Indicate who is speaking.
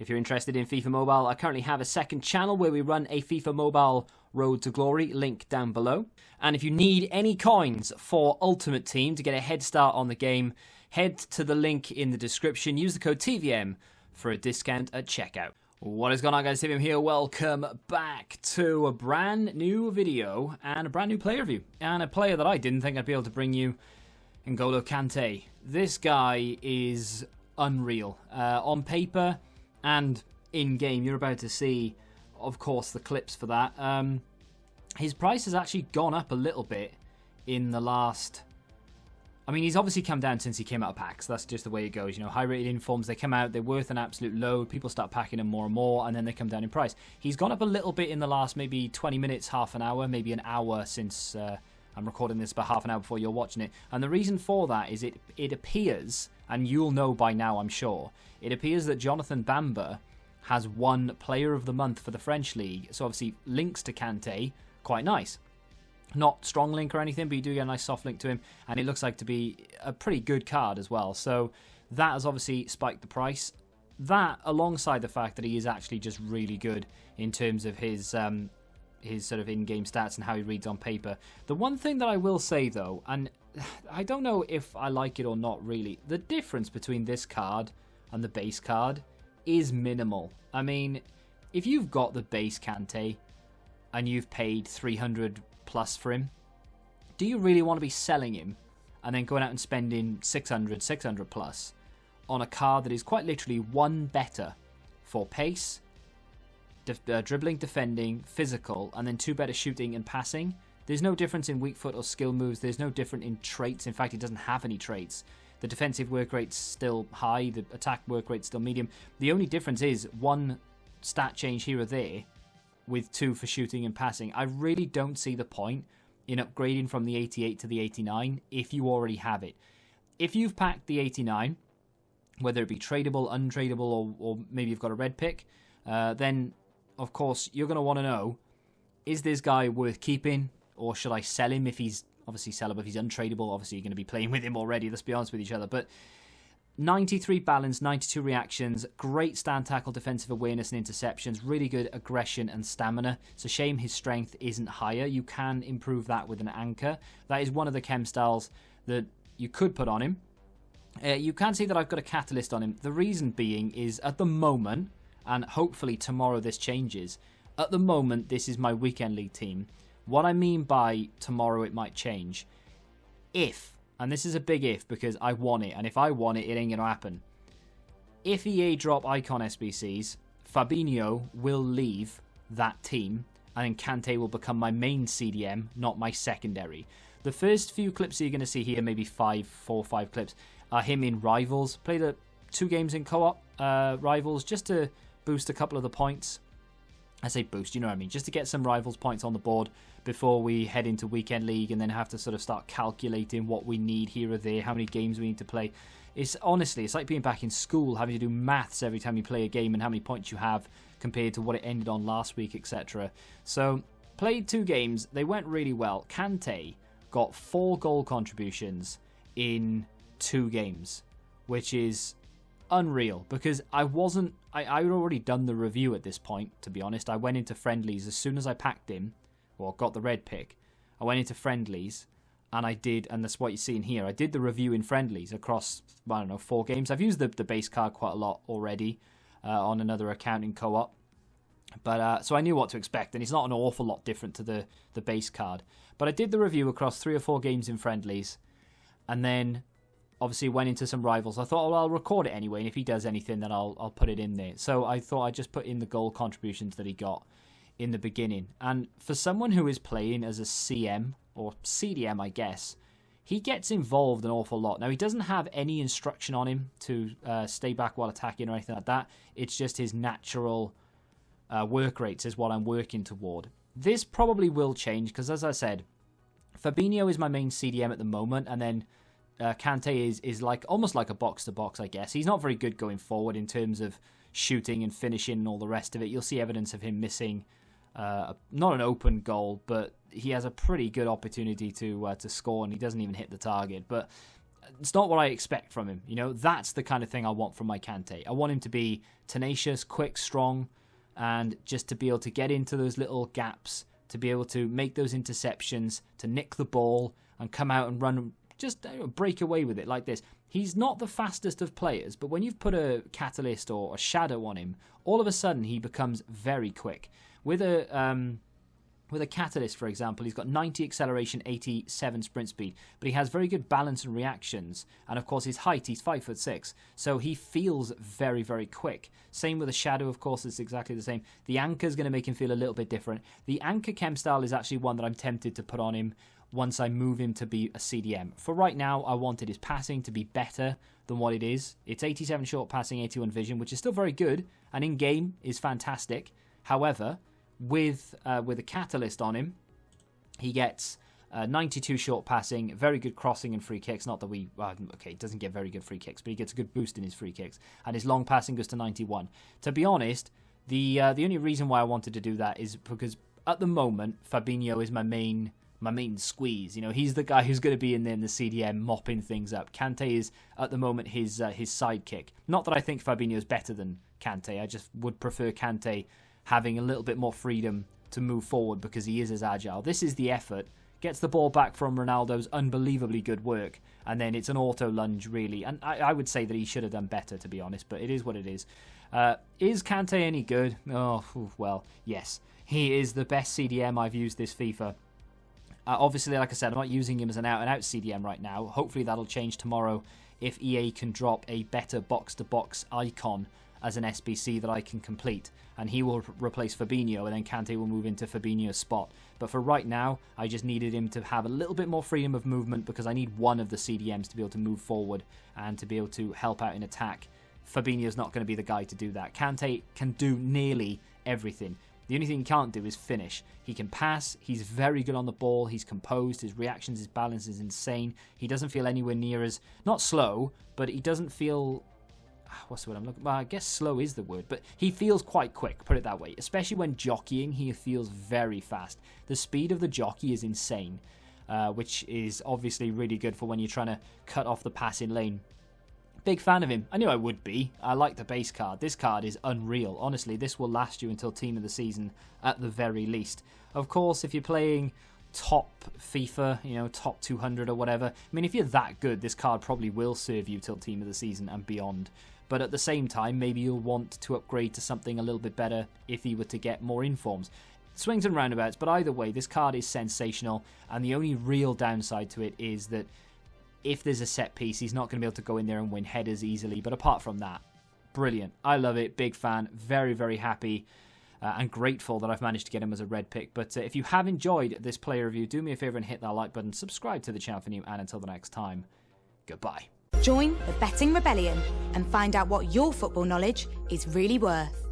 Speaker 1: If you're interested in FIFA Mobile, I currently have a second channel where we run a FIFA Mobile Road to Glory, link down below. And if you need any coins for Ultimate Team to get a head start on the game, head to the link in the description. Use the code TVM for a discount at checkout. What is going on, guys? TVM here. Welcome back to a brand new video and a brand new player review. And a player that I didn't think I'd be able to bring you, Totw Kante. This guy is unreal. On paper and in-game, you're about to see, of course, the clips for that. His price has actually gone up a little bit in the last... I mean, he's obviously come down since he came out of packs. That's just the way it goes. You know, high-rated informs, they come out, they're worth an absolute load. People start packing them more and more, and then they come down in price. He's gone up a little bit in the last maybe 20 minutes, half an hour, maybe an hour since I'm recording this, about half an hour before you're watching it. And the reason for that is it appears, and you'll know by now, I'm sure, it appears that Jonathan Bamba has won Player of the Month for the French League. So obviously links to Kante, quite nice. Not strong link or anything, but you do get a nice soft link to him, and it looks like to be a pretty good card as well. So that has obviously spiked the price. That, alongside the fact that he is actually just really good in terms of his sort of in-game stats and how he reads on paper. The one thing that I will say though, and I don't know if I like it or not really, the difference between this card and the base card is minimal. I mean, if you've got the base Kante and you've paid 300 plus for him, do you really want to be selling him and then going out and spending 600 plus on a card that is quite literally one better for pace, dribbling, defending, physical, and then two better shooting and passing? There's no difference in weak foot or skill moves. There's no difference in traits. In fact, it doesn't have any traits. The defensive work rate's still high. The attack work rate's still medium. The only difference is one stat change here or there, with 2 for shooting and passing. I really don't see the point in upgrading from the 88 to the 89 if you already have it. If you've packed the 89, whether it be tradable, untradable, or maybe you've got a red pick, then of course you're going to want to know, is this guy worth keeping, or should I sell him? If he's obviously sellable, if he's untradeable, obviously you're going to be playing with him already, let's be honest with each other. But 93 balance, 92 reactions, great stand tackle, defensive awareness and interceptions, really good aggression and stamina. It's a shame his strength isn't higher. You can improve that with an anchor. That is one of the chem styles that you could put on him. You can see that I've got a catalyst on him. The reason being is at the moment, and hopefully tomorrow this changes, at the moment this is my weekend league team. What I mean by tomorrow it might change, if, and this is a big if because I want it, and if I want it, it ain't going to happen. If EA drop Icon SBCs, Fabinho will leave that team, and then Kante will become my main CDM, not my secondary. The first few clips you're going to see here, maybe 4 or 5 clips, are him in Rivals. Played 2 games in co-op Rivals just to boost a couple of the points. I say boost, you know what I mean, just to get some Rivals points on the board before we head into Weekend League and then have to sort of start calculating what we need here or there, how many games we need to play. It's honestly, it's like being back in school, having to do maths every time you play a game and how many points you have compared to what it ended on last week, etc. So, played 2 games, they went really well. Kante got 4 goal contributions in 2 games, which is unreal, because I'd already done the review at this point, to be honest. I went into friendlies as soon as I packed him, or got the red pick. I went into friendlies, and I did, and that's what you're seeing here. I did the review in friendlies across, I don't know, 4 games. I've used the base card quite a lot already on another account in co-op. But so I knew what to expect, and it's not an awful lot different to the base card. But I did the review across 3 or 4 games in friendlies, and then obviously went into some Rivals. I thought, well, I'll record it anyway, and if he does anything, then I'll put it in there. So I thought I'd just put in the goal contributions that he got in the beginning. And for someone who is playing as a CM, or CDM, I guess, he gets involved an awful lot. Now, he doesn't have any instruction on him to stay back while attacking or anything like that. It's just his natural work rates is what I'm working toward. This probably will change, because as I said, Fabinho is my main CDM at the moment, and then Kante is like almost like a box-to-box, I guess. He's not very good going forward in terms of shooting and finishing and all the rest of it. You'll see evidence of him missing not an open goal, but he has a pretty good opportunity to score, and he doesn't even hit the target. But it's not what I expect from him. You know, that's the kind of thing I want from my Kante. I want him to be tenacious, quick, strong, and just to be able to get into those little gaps, to be able to make those interceptions, to nick the ball and come out and run, just break away with it like this. He's not the fastest of players, but when you've put a catalyst or a shadow on him, all of a sudden he becomes very quick. With a catalyst, for example, he's got 90 acceleration, 87 sprint speed, but he has very good balance and reactions. And of course, his height, he's 5'6", so he feels very, very quick. Same with a shadow, of course, it's exactly the same. The anchor is going to make him feel a little bit different. The anchor chem style is actually one that I'm tempted to put on him once I move him to be a CDM. For right now, I wanted his passing to be better than what it is. It's 87 short passing, 81 vision, which is still very good, and in game is fantastic. However, with a catalyst on him, he gets 92 short passing, very good crossing and free kicks. Not that he doesn't get very good free kicks, but he gets a good boost in his free kicks, and his long passing goes to 91. To be honest, the only reason why I wanted to do that is because at the moment Fabinho is my main squeeze. You know, he's the guy who's going to be in there in the CDM mopping things up. Kante is at the moment his sidekick. Not that I think Fabinho is better than Kante. I just would prefer Kante having a little bit more freedom to move forward because he is as agile. This is the effort. Gets the ball back from Ronaldo's unbelievably good work, and then it's an auto lunge, really. And I would say that he should have done better, to be honest, but it is what it is. Is Kante any good? Oh, well, yes. He is the best CDM I've used this FIFA. Obviously, like I said, I'm not using him as an out-and-out CDM right now. Hopefully that'll change tomorrow if EA can drop a better box-to-box icon as an SBC that I can complete, and he will replace Fabinho, and then Kante will move into Fabinho's spot. But for right now, I just needed him to have a little bit more freedom of movement because I need one of the CDMs to be able to move forward and to be able to help out in attack. Fabinho's not going to be the guy to do that. Kante can do nearly everything. The only thing he can't do is finish. He can pass, he's very good on the ball, he's composed, his reactions, his balance is insane. He doesn't feel anywhere near as, not slow, but he doesn't feel, what's the word I'm looking for? Well, I guess slow is the word, but he feels quite quick, put it that way. Especially when jockeying, he feels very fast. The speed of the jockey is insane, which is obviously really good for when you're trying to cut off the passing lane. Big fan of him. I knew I would be. I like the base card. This card is unreal. Honestly, this will last you until Team of the Season at the very least. Of course, if you're playing top FIFA, you know, top 200 or whatever, I mean, if you're that good, this card probably will serve you till Team of the Season and beyond. But at the same time, maybe you'll want to upgrade to something a little bit better if you were to get more informs. Swings and roundabouts, but either way, this card is sensational, and the only real downside to it is that if there's a set piece, he's not going to be able to go in there and win headers easily. But apart from that, brilliant. I love it. Big fan. Very, very happy and grateful that I've managed to get him as a red pick. But if you have enjoyed this player review, do me a favour and hit that like button. Subscribe to the channel for new. And until the next time, goodbye.
Speaker 2: Join the Betting Rebellion and find out what your football knowledge is really worth.